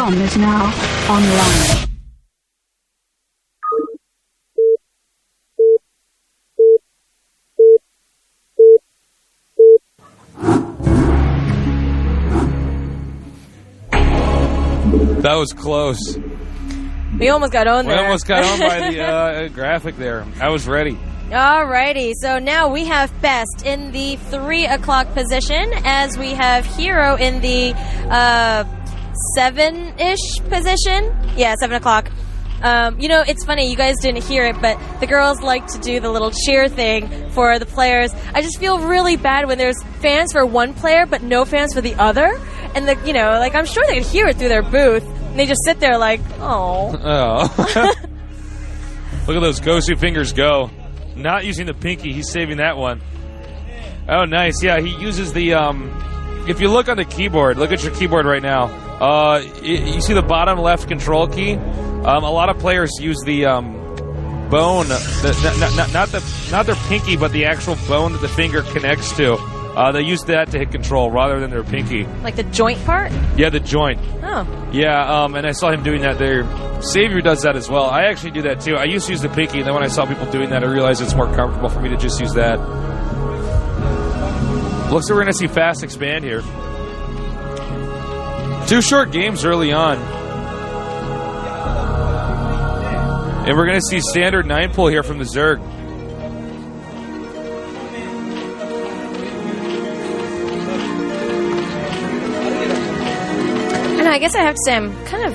BeSt.com is now online. That was close. We almost got on there. We almost got on by the graphic there. I was ready. Alrighty, so now we have BeSt in the 3 o'clock position, as we have Hero in the 7-ish position. Yeah, 7 o'clock. You know, it's funny, you guys didn't hear it, but the girls like to do the little cheer thing for the players. I just feel really bad when there's fans for one player, but no fans for the other. And, you know, like, I'm sure they could hear it through their booth. And they just sit there like, oh. Oh. Look at those ghostly fingers go. Not using the pinky. He's saving that one. Oh, nice. Yeah, he uses the, if you look on the keyboard, look at your keyboard right now. You see the bottom left control key? A lot of players use the bone, not their pinky, but the actual bone that the finger connects to. They use that to hit control rather than their pinky. Like the joint part? Yeah, the joint. Oh. Yeah, and I saw him doing that there. Savior does that as well. I actually do that too. I used to use the pinky, and then when I saw people doing that, I realized it's more comfortable for me to just use that. Looks like we're going to see fast expand here. 2 short games early on. And we're going to see standard 9-pull here from the Zerg. I guess I have to say I'm kind of...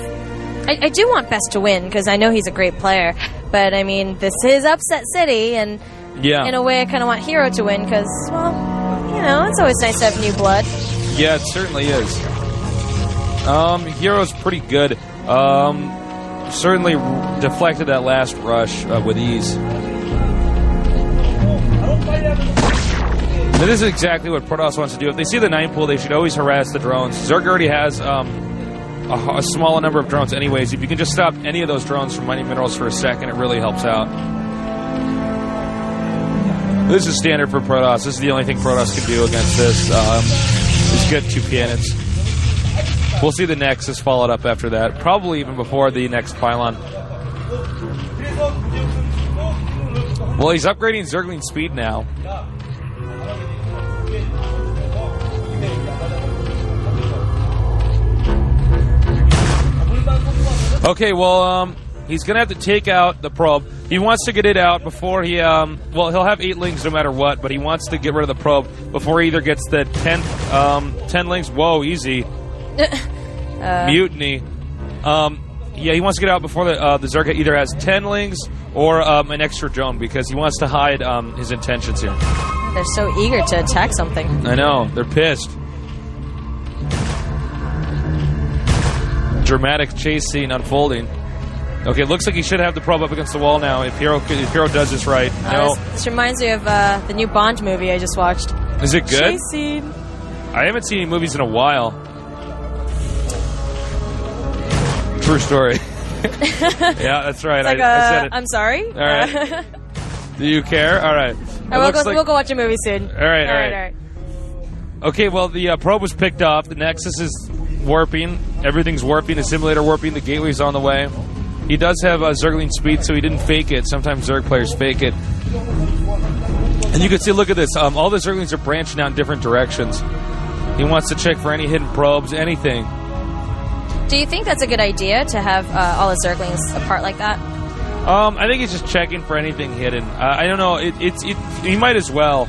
I do want BeSt to win, because I know he's a great player. But, I mean, this is Upset City, and in a way I kind of want Hero to win, because, well, you know, it's always nice to have new blood. Yeah, it certainly is. Hero's pretty good. Certainly deflected that last rush with ease. This is exactly what Protoss wants to do. If they see the 9-pull, they should always harass the drones. Zerg already has a smaller number of drones anyways. If you can just stop any of those drones from mining minerals for a second, it really helps out. This is standard for Protoss. This is the only thing Protoss can do against this. Is get 2 cannons. We'll see the Nexus followed up after that. Probably even before the next pylon. Well, he's upgrading Zergling speed now. Okay, well, he's going to have to take out the probe. He wants to get it out before he, well, he'll have 8 lings no matter what, but he wants to get rid of the probe before he either gets the 10 lings. Whoa, easy. Mutiny. Yeah, he wants to get out before the Zerg either has 10 lings or an extra drone, because he wants to hide his intentions here. They're so eager to attack something. I know, they're pissed. Dramatic chase scene unfolding. Okay, looks like he should have the probe up against the wall now if Hero does this right. No. This reminds me of the new Bond movie I just watched. Is it good? Chase scene. I haven't seen any movies in a while. True story. Yeah, that's right. It's like I said it. I'm sorry. All right. Do you care? All right. We'll go watch a movie soon. All right. Okay, well, the probe was picked up. The Nexus is warping. Everything's warping. The simulator warping. The gateway's on the way. He does have Zergling speed, so he didn't fake it. Sometimes Zerg players fake it. And you can see, look at this. All the Zerglings are branching out in different directions. He wants to check for any hidden probes, anything. Do you think that's a good idea to have all the Zerglings apart like that? I think he's just checking for anything hidden. I don't know. He might as well.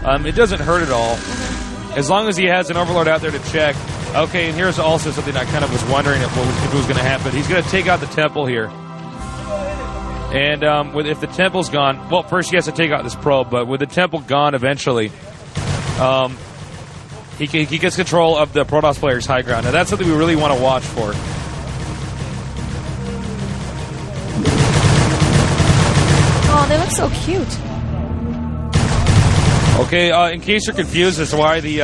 It doesn't hurt at all. As long as he has an Overlord out there to check. Okay, and here's also something I kind of was wondering if it was going to happen. He's going to take out the temple here. And if the temple's gone, well, first he has to take out this probe, but with the temple gone eventually, he gets control of the Protoss player's high ground. Now that's something we really want to watch for. Oh, they look so cute. Okay, in case you're confused as to why the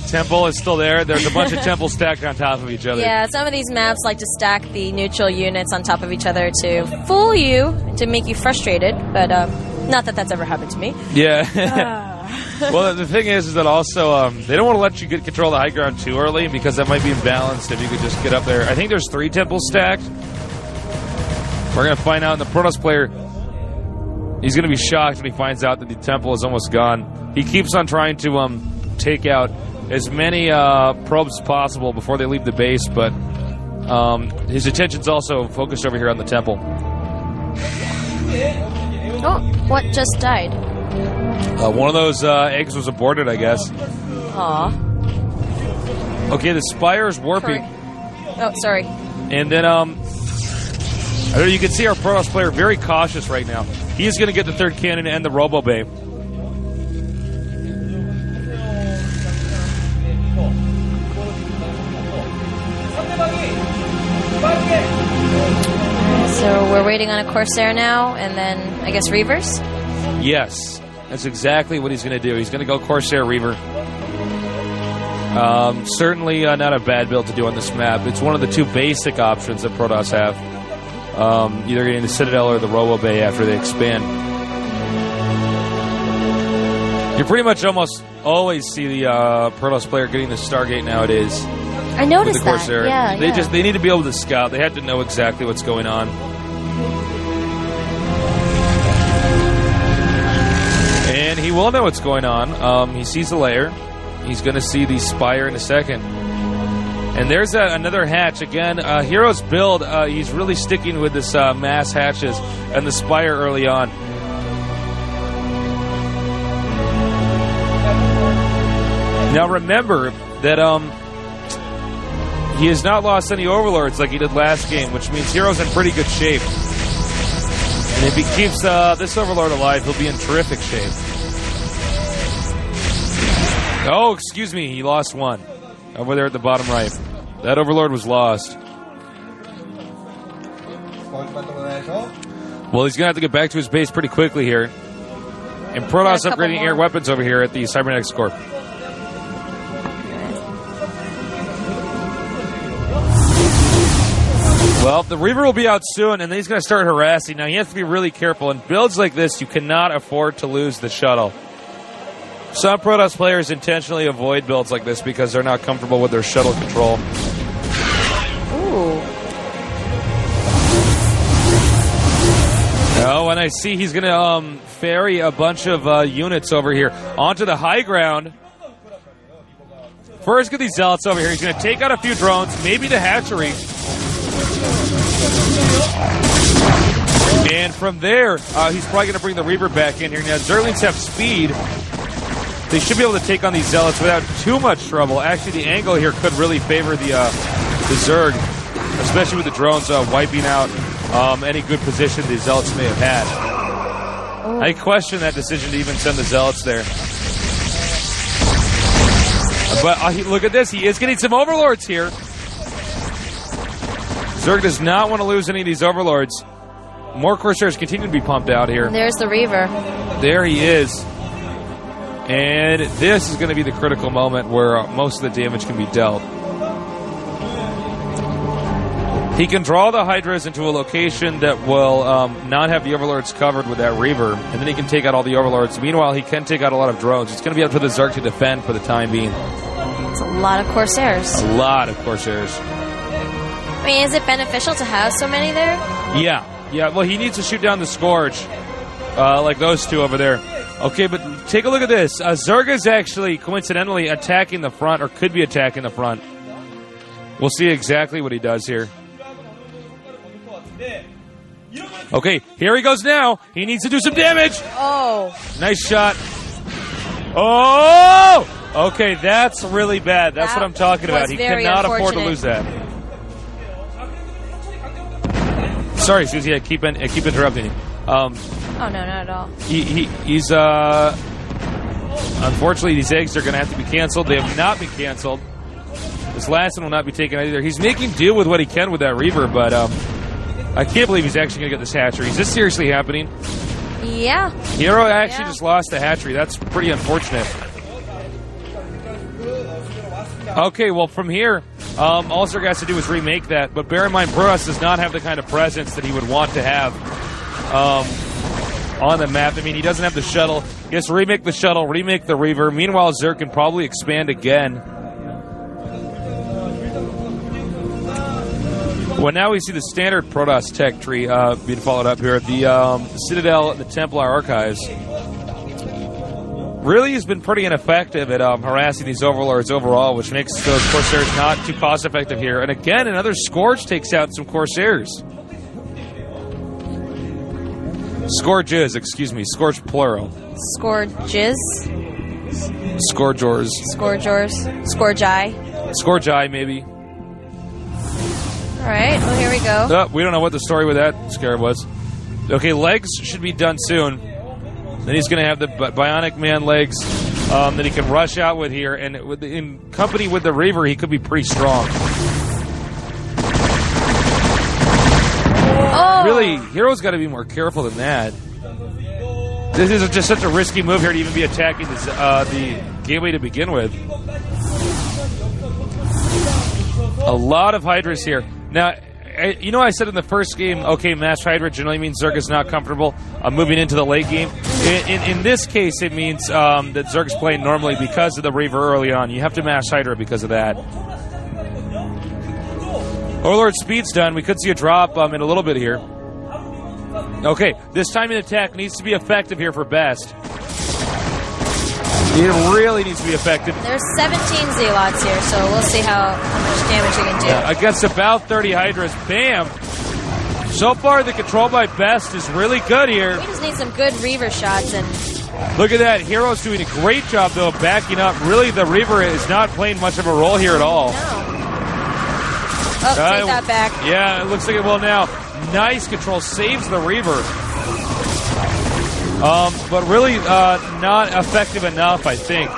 temple is still there, there's a bunch of temples stacked on top of each other. Yeah, some of these maps like to stack the neutral units on top of each other to fool you, to make you frustrated, but not that that's ever happened to me. Yeah. Well, the thing is that also they don't want to let you get control of the high ground too early because that might be imbalanced if you could just get up there. I think there's 3 temples stacked. We're going to find out. And the Protoss player, he's going to be shocked when he finds out that the temple is almost gone. He keeps on trying to take out as many probes as possible before they leave the base, but his attention's also focused over here on the temple. Oh, what just died? One of those eggs was aborted, I guess. Aw. Okay, the Spire's warping. Oh, sorry. And then, I don't know, you can see our Protoss player very cautious right now. He's going to get the 3rd cannon and the Robo Bay. So we're waiting on a Corsair now, and then, I guess, Reavers? Yes, that's exactly what he's going to do. He's going to go Corsair Reaver. Certainly not a bad build to do on this map. It's one of the 2 basic options that Protoss have. Either getting the Citadel or the Robo Bay after they expand. You pretty much almost always see the Protoss player getting the Stargate nowadays. I noticed with the Corsair. that. Yeah, They need to be able to scout. They have to know exactly what's going on. And he will know what's going on. He sees the layer. He's going to see the Spire in a second. And there's another hatch. Again, Hero's build, he's really sticking with this mass hatches and the Spire early on. Now remember that he has not lost any Overlords like he did last game, which means Hero's in pretty good shape. And if he keeps this Overlord alive, he'll be in terrific shape. Oh, excuse me, he lost one. Over there at the bottom right. That Overlord was lost. Well, he's going to have to get back to his base pretty quickly here. And Protoss upgrading air weapons over here at the Cybernetics Corp. Well, the Reaver will be out soon, and then he's going to start harassing. Now, he has to be really careful. In builds like this, you cannot afford to lose the shuttle. Some Protoss players intentionally avoid builds like this because they're not comfortable with their shuttle control. Ooh. Oh, and I see he's going to ferry a bunch of units over here onto the high ground. First, get these Zealots over here. He's going to take out a few drones, maybe the hatchery. And from there, he's probably going to bring the Reaver back in here. Now, Zerglings have speed. They should be able to take on these Zealots without too much trouble. Actually, the angle here could really favor the Zerg, especially with the drones wiping out any good position the Zealots may have had. Oh. I question that decision to even send the Zealots there. But look at this. He is getting some Overlords here. Zerg does not want to lose any of these Overlords. More Corsairs continue to be pumped out here. And there's the Reaver. There he is. And this is going to be the critical moment where most of the damage can be dealt. He can draw the Hydras into a location that will not have the Overlords covered with that Reaver, and then he can take out all the Overlords. Meanwhile, he can take out a lot of drones. It's going to be up to the Zerg to defend for the time being. It's a lot of Corsairs. A lot of Corsairs. I mean, is it beneficial to have so many there? Yeah. Well, he needs to shoot down the Scourge, like those two over there. Okay, but take a look at this. Zerg is actually, coincidentally, attacking the front, or could be attacking the front. We'll see exactly what he does here. Okay, here he goes now. He needs to do some damage. Oh. Nice shot. Oh! Okay, that's really bad. That's what I'm talking about. He cannot afford to lose that. Sorry, Susie, I keep interrupting you. Oh, no, not at all. He's unfortunately, these eggs are going to have to be canceled. They have not been canceled. This last one will not be taken either. He's making do with what he can with that Reaver, but I can't believe he's actually going to get this hatchery. Is this seriously happening? Yeah. Hero actually just lost the hatchery. That's pretty unfortunate. Okay, well, from here, all Zerg has to do is remake that. But bear in mind, Protoss does not have the kind of presence that he would want to have on the map. I mean, he doesn't have the shuttle. He has to remake the shuttle, remake the Reaver. Meanwhile, Zerg can probably expand again. Well, now we see the standard Protoss tech tree being followed up here. The Citadel and the Templar Archives. Really has been pretty ineffective at harassing these Overlords overall, which makes those Corsairs not too cost-effective here. And again, another Scourge takes out some Corsairs. Scourges, excuse me. Scourge plural. Scourges. Scourgors. Scourgors. Scourgi. Scourgi, maybe. All right, well, here we go. Oh, we don't know what the story with that Scarab was. Okay, legs should be done soon. Then he's going to have the Bionic Man legs that he can rush out with here. And in company with the Reaver, he could be pretty strong. Oh! Really, Hero's got to be more careful than that. This is just such a risky move here to even be attacking the gateway to begin with. A lot of Hydras here. Now, you know I said in the first game, okay, Mass Hydra generally means Zerg is not comfortable moving into the late game. In this case, it means that Zerg's playing normally because of the Reaver early on. You have to Mass Hydra because of that. Overlord speed's done. We could see a drop in a little bit here. Okay, this timing attack needs to be effective here for BeSt. It really needs to be effective. There's 17 Zealots here, so we'll see how much damage you can do. Yeah, against about 30 Hydras. Bam! So far, the control by BeSt is really good here. We just need some good Reaver shots. And look at that. Hero's doing a great job, though, of backing up. Really, the Reaver is not playing much of a role here at all. No. Oh, take that back. Yeah, it looks like it will now. Nice control. Saves the Reaver. But really not effective enough, I think.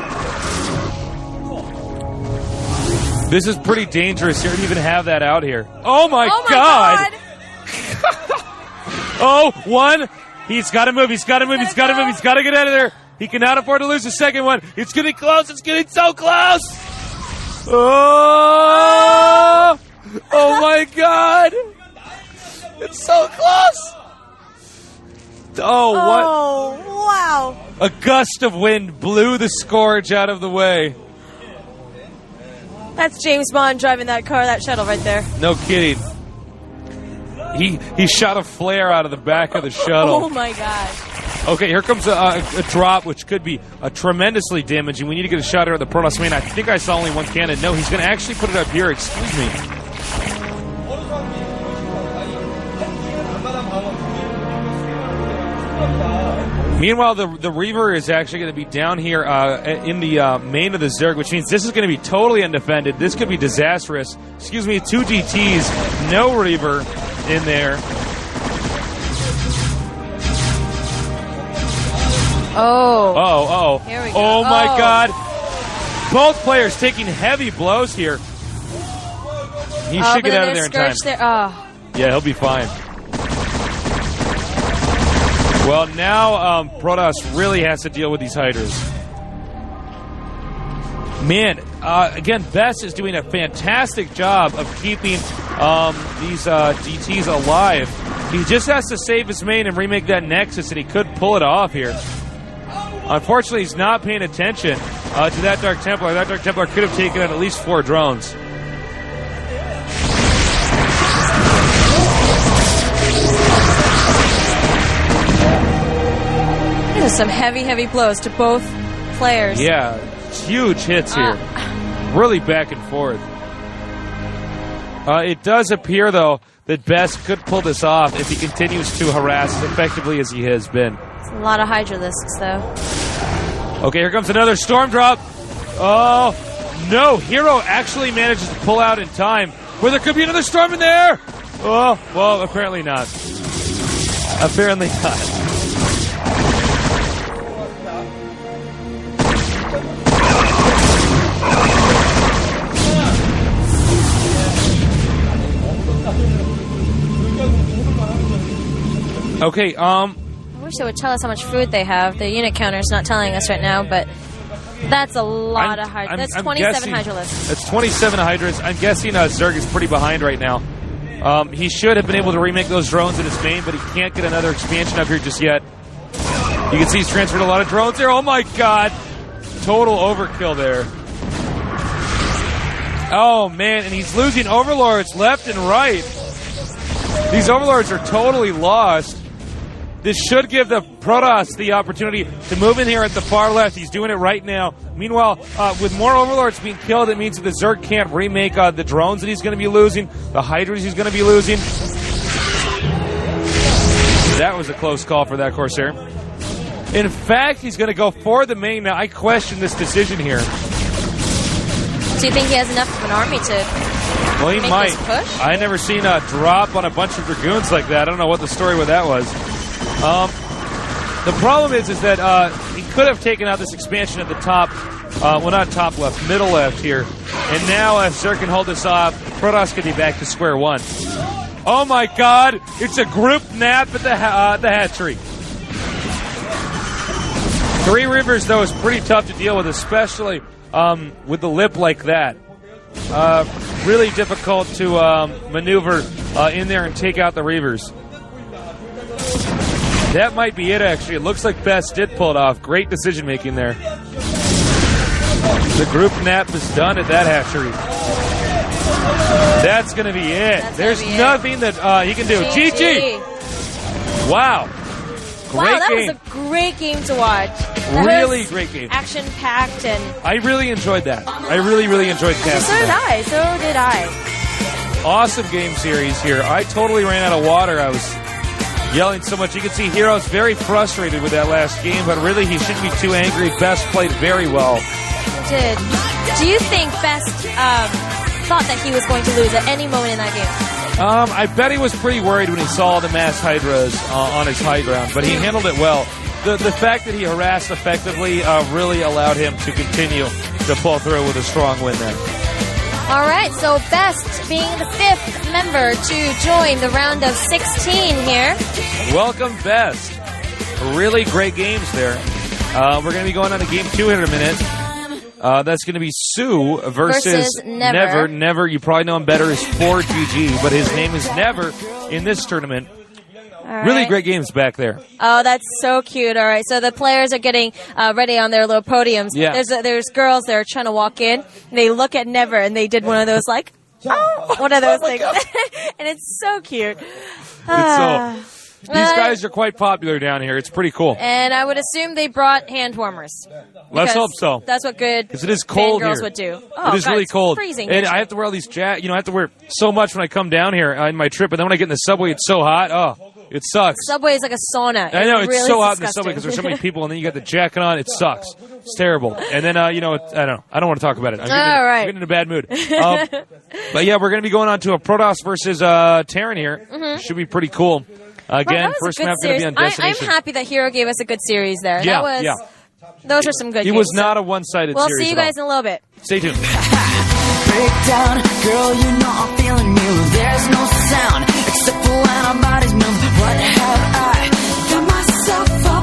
This is pretty dangerous here to even have that out here. Oh, my God! Oh, one. He's got to move. He's got to move. He's got to move. He's got to get out of there. He cannot afford to lose the second one. It's getting close. It's getting so close. Oh! Oh, my God. It's so close. Oh, what? Oh, wow. A gust of wind blew the Scourge out of the way. That's James Bond driving that car, that shuttle right there. No kidding. He shot a flare out of the back of the shuttle. Oh, my gosh. Okay, here comes a drop, which could be tremendously damaging. We need to get a shot here at the Protoss main. I think I saw only one cannon. No, he's going to actually put it up here. Excuse me. Meanwhile, the Reaver is actually going to be down here in the main of the Zerg, which means this is going to be totally undefended. This could be disastrous. Excuse me, 2 GTs, no Reaver in there. Oh. Here we go. Oh, my God. Both players taking heavy blows here. He should get out of there in time. Yeah, he'll be fine. Well, now Protoss really has to deal with these Hydras. Man, again, BeSt is doing a fantastic job of keeping these DTs alive. He just has to save his main and remake that Nexus, and he could pull it off here. Unfortunately, he's not paying attention to that Dark Templar. That Dark Templar could have taken out at least 4 drones. Some heavy blows to both players. Yeah, huge hits here. Really back and forth. It does appear, though, that BeSt could pull this off if he continues to harass as effectively as he has been. It's a lot of Hydra lists, though. Okay, here comes another Storm Drop. Oh, no. Hero actually manages to pull out in time. Where there could be another Storm in there. Oh, well, apparently not. Apparently not. Okay, I wish they would tell us how much food they have. The unit counter's not telling us right now, but that's a lot of Hydra. That's 27 Hydra lists. That's 27 Hydras. I'm guessing Zerg is pretty behind right now. He should have been able to remake those drones in his main, but he can't get another expansion up here just yet. You can see he's transferred a lot of drones there. Oh my god. Total overkill there. Oh man, and he's losing overlords left and right. These overlords are totally lost. This should give the Protoss the opportunity to move in here at the far left. He's doing it right now. Meanwhile, with more overlords being killed, it means that the Zerg can't remake the drones that he's going to be losing, the Hydras he's going to be losing. That was a close call for that Corsair. In fact, he's going to go for the main. Now, I question this decision here. Do you think he has enough of an army to Well, he make might. this push? I never seen a drop on a bunch of Dragoons like that. I don't know what the story with that was. The problem is that he could have taken out this expansion at the top. Well, not top left, middle left here. And now if Zerg can hold this off, Protoss could be back to square one. Oh my god, it's a group nap at the hatchery. 3 rivers, though, is pretty tough to deal with, especially with the lip like that. Really difficult to maneuver in there and take out the reavers. That might be it, actually. It looks like BeSt did pull it off. Great decision-making there. The group nap is done at that hatchery. That's going to be it. There's nothing that he can do. GG! Wow. Great that game. was a great game to watch. That Really was great game. Action-packed and... I really enjoyed that. I really, really enjoyed casting So did that. I. So did I. Awesome game series here. I totally ran out of water. I was yelling so much. You can see Hero's very frustrated with that last game, but really he shouldn't be too angry. BeSt played very well. He did. Do you think BeSt thought that he was going to lose at any moment in that game? I bet he was pretty worried when he saw the mass Hydras on his high ground, but he handled it well. The fact that he harassed effectively really allowed him to continue to pull through with a strong win there. All right, so BeSt being the 5th member to join the round of 16 here. Welcome, BeSt. Really great games there. We're going to be going on to game 2 here in a minute. That's going to be Sue versus Never. Never, you probably know him better as 4GG, but his name is Never in this tournament. Really great games back there. Oh, that's so cute. All right, so the players are getting ready on their little podiums. Yeah. There's girls that are trying to walk in, and they look at Never, and they did one of those, like, one of those things. And it's so cute. These guys are quite popular down here. It's pretty cool. And I would assume they brought hand warmers. Let's hope so. That's what good because it is cold girls here. would do. Oh, it is really cold. Freezing. And I have to wear all these I have to wear so much when I come down here on my trip. And then when I get in the subway, it's so hot. Oh, it sucks. Subway is like a sauna. I know, it's really so hot in disgusting. the subway because there's so many people, and then you got the jacket on. It sucks. It's terrible. And then, I don't know. I don't want to talk about it. I'm getting in a bad mood. But yeah, we're going to be going on to a Protoss versus Terran here. Should be pretty cool. Again, first map going to be on Destination. I'm happy that Hero gave us a good series there. Yeah, Those are some good games. It was not a one-sided series. We'll see you guys in a little bit. Stay tuned. Breakdown, girl, you know I'm feeling you. There's no sound except for when our bodies move. What have I got myself on?